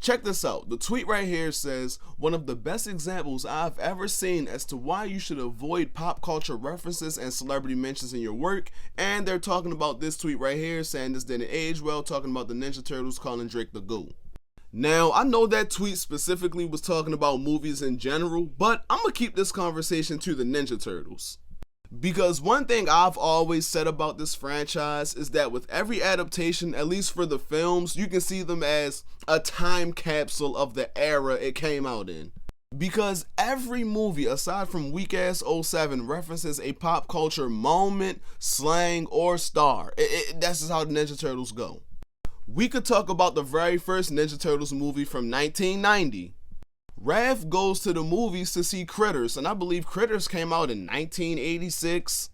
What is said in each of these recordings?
Check this out. The tweet right here says, one of the best examples I've ever seen as to why you should avoid pop culture references and celebrity mentions in your work. And they're talking about this tweet right here saying this didn't age well, talking about the Ninja Turtles calling Drake the GOAT. Now, I know that tweet specifically was talking about movies in general, but I'm gonna keep this conversation to the Ninja Turtles. Because one thing I've always said about this franchise is that with every adaptation, at least for the films, you can see them as a time capsule of the era it came out in. Because every movie, aside from weak ass 07, references a pop culture moment, slang, or star. That's just how the Ninja Turtles go. We could talk about the very first Ninja Turtles movie from 1990. Raph goes to the movies to see Critters, and I believe Critters came out in 1986.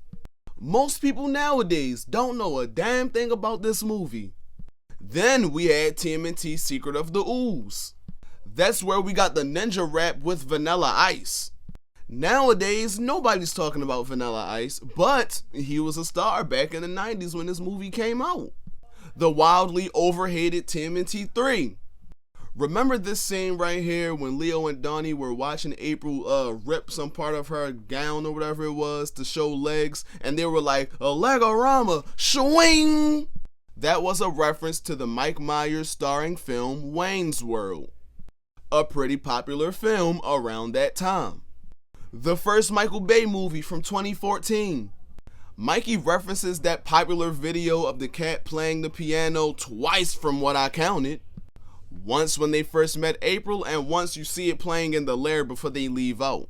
Most people nowadays don't know a damn thing about this movie. Then we had TMNT's Secret of the Ooze. That's where we got the ninja rap with Vanilla Ice. Nowadays, nobody's talking about Vanilla Ice, but he was a star back in the 90s when this movie came out. The wildly overhated TMNT 3. Remember this scene right here when Leo and Donnie were watching April rip some part of her gown or whatever it was to show legs, and they were like, a Legorama, swing! That was a reference to the Mike Myers starring film Wayne's World, a pretty popular film around that time. The first Michael Bay movie from 2014. Mikey references that popular video of the cat playing the piano twice from what I counted. Once when they first met April, and once you see it playing in the lair before they leave out.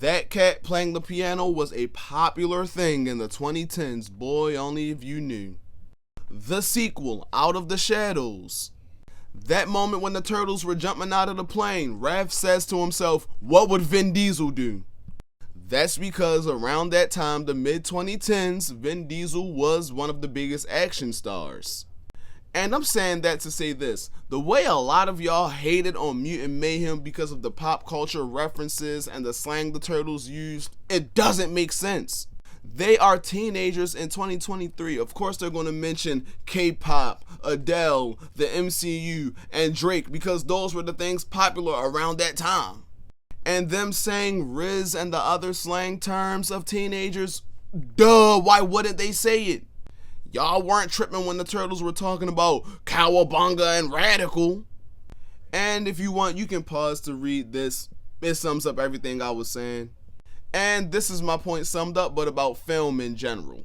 That cat playing the piano was a popular thing in the 2010s, boy, only if you knew. The sequel, Out of the Shadows. That moment when the turtles were jumping out of the plane, Raph says to himself, what would Vin Diesel do? That's because around that time, the mid-2010s, Vin Diesel was one of the biggest action stars. And I'm saying that to say this, the way a lot of y'all hated on Mutant Mayhem because of the pop culture references and the slang the turtles used, it doesn't make sense. They are teenagers in 2023. Of course they're going to mention K-pop, Adele, the MCU, and Drake because those were the things popular around that time. And them saying Riz and the other slang terms of teenagers, duh, why wouldn't they say it? Y'all weren't tripping when the turtles were talking about cowabunga and radical. And if you want, you can pause to read this. It sums up everything I was saying. And this is my point summed up, but about film in general.